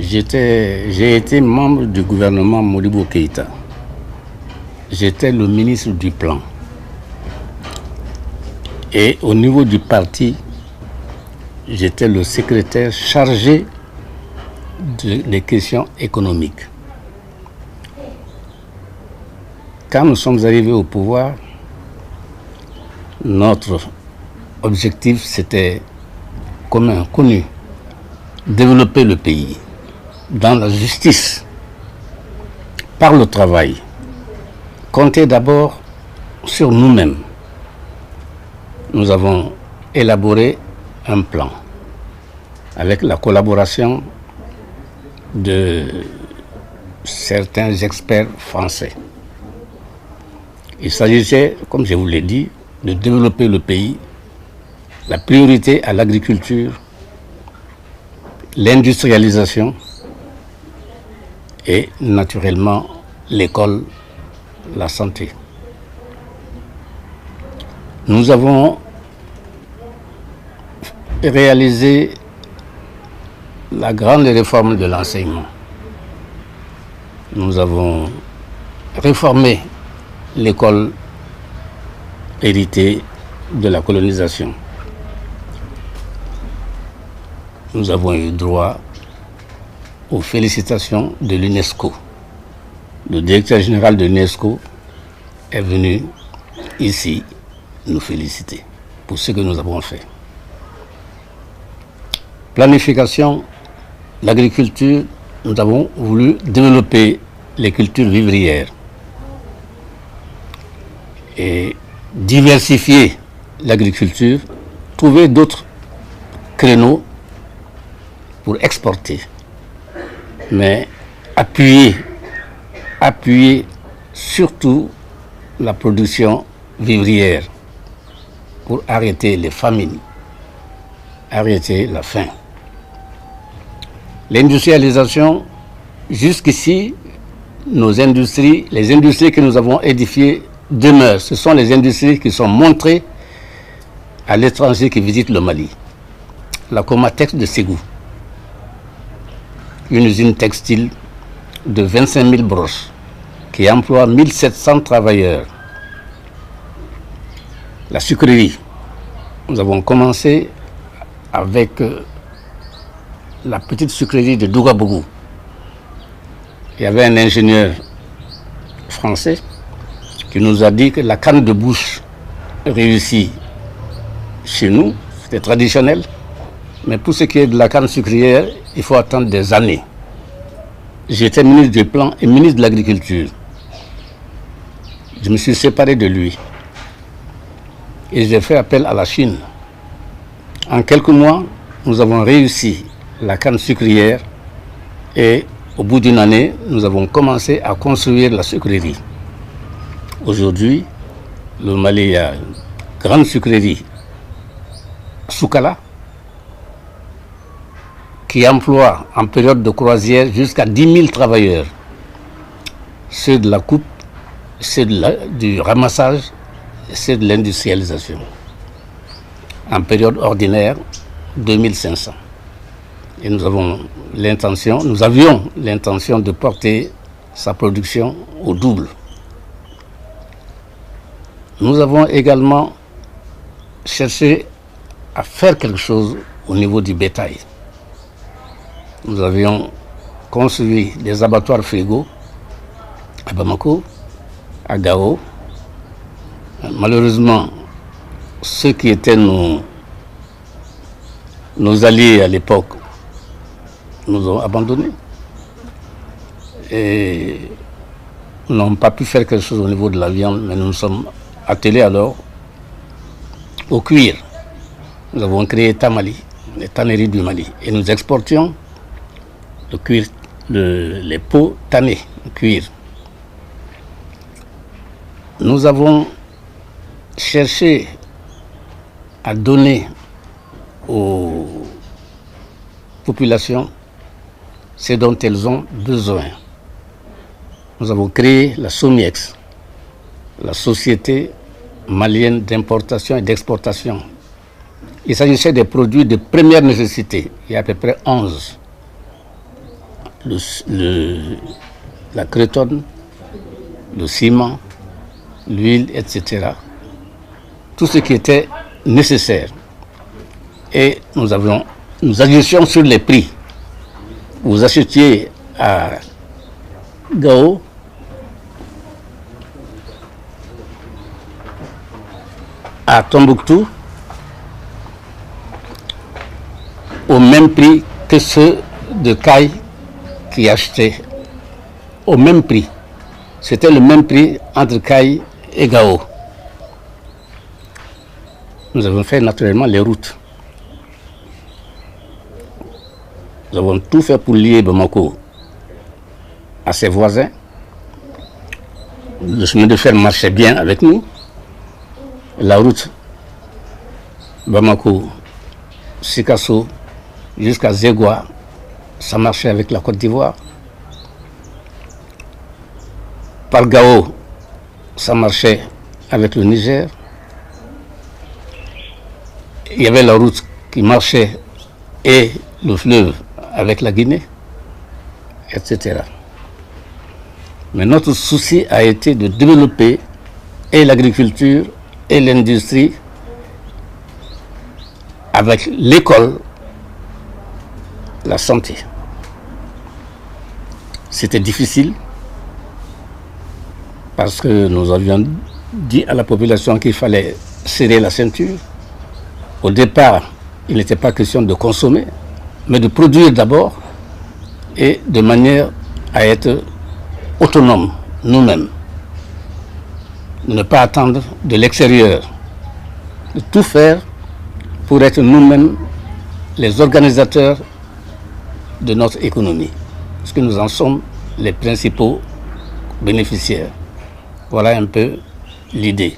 J'ai été membre du gouvernement Modibo Keïta. J'étais le ministre du Plan. Et au niveau du parti, j'étais le secrétaire chargé des questions économiques. Quand nous sommes arrivés au pouvoir, notre objectif c'était commun, connu, développer le pays dans la justice, par le travail, compter d'abord sur nous-mêmes. Nous avons élaboré un plan avec la collaboration de certains experts français. Il s'agissait, comme je vous l'ai dit, de développer le pays, la priorité à l'agriculture, l'industrialisation et naturellement l'école, la santé. Nous avons réalisé la grande réforme de l'enseignement. Nous avons réformé l'école héritée de la colonisation. Nous avons eu droit aux félicitations de l'UNESCO. Le directeur général de l'UNESCO est venu ici nous féliciter pour ce que nous avons fait. Planification, l'agriculture, nous avons voulu développer les cultures vivrières et diversifier l'agriculture, trouver d'autres créneaux pour exporter, mais appuyer surtout la production vivrière pour arrêter les famines, arrêter la faim. L'industrialisation, jusqu'ici, nos industries, les industries que nous avons édifiées demeurent. Ce sont les industries qui sont montrées à l'étranger qui visite le Mali. La Comatex de Ségou, une usine textile de 25 000 broches qui emploie 1700 travailleurs. La sucrerie, nous avons commencé avec la petite sucrerie de Dougabougou. Il y avait un ingénieur français qui nous a dit que la canne de bouche réussit chez nous, c'était traditionnel, mais pour ce qui est de la canne sucrière, il faut attendre des années. J'étais ministre du Plan et ministre de l'Agriculture. Je me suis séparé de lui et j'ai fait appel à la Chine. En quelques mois, nous avons réussi la canne sucrière et au bout d'une année, nous avons commencé à construire la sucrerie. Aujourd'hui, le Mali a une grande sucrerie, Soukala, qui emploie en période de croisière jusqu'à 10 000 travailleurs. Ceux de la coupe, ceux du ramassage, c'est de l'industrialisation. En période ordinaire, 2500. Et nous avions l'intention de porter sa production au double. Nous avons également cherché à faire quelque chose au niveau du bétail. Nous avions construit des abattoirs frigos à Bamako, à Gao. Malheureusement, ceux qui étaient nos alliés à l'époque nous ont abandonnés et n'ont pas pu faire quelque chose au niveau de la viande, mais nous nous sommes attelés alors au cuir. Nous avons créé Tamali, les tanneries du Mali, et nous exportions le cuir, les peaux tannées, le cuir. Nous avons cherché à donner aux populations ce dont elles ont besoin. Nous avons créé la SOMIEX, la Société malienne d'importation et d'exportation. Il s'agissait des produits de première nécessité, il y a à peu près 11. la cretonne, le ciment, l'huile, etc. Tout ce qui était nécessaire. Et nous agissions sur les prix. Vous achetiez à Gao à Tombouctou au même prix que ceux de Caille qui achetaient. Au même prix. C'était le même prix entre Caille et Gao. Nous avons fait naturellement les routes. Nous avons tout fait pour lier Bamako à ses voisins. Le chemin de fer marchait bien avec nous. La route Bamako-Sikasso jusqu'à Zégoua, ça marchait avec la Côte d'Ivoire. Par Gao, ça marchait avec le Niger. Il y avait la route qui marchait et le fleuve avec la Guinée, etc. Mais notre souci a été de développer et l'agriculture et l'industrie avec l'école, la santé. C'était difficile parce que nous avions dit à la population qu'il fallait serrer la ceinture. Au départ, il n'était pas question de consommer, mais de produire d'abord et de manière à être autonome nous-mêmes. Ne pas attendre de l'extérieur, de tout faire pour être nous-mêmes les organisateurs de notre économie, parce que nous en sommes les principaux bénéficiaires. Voilà un peu l'idée.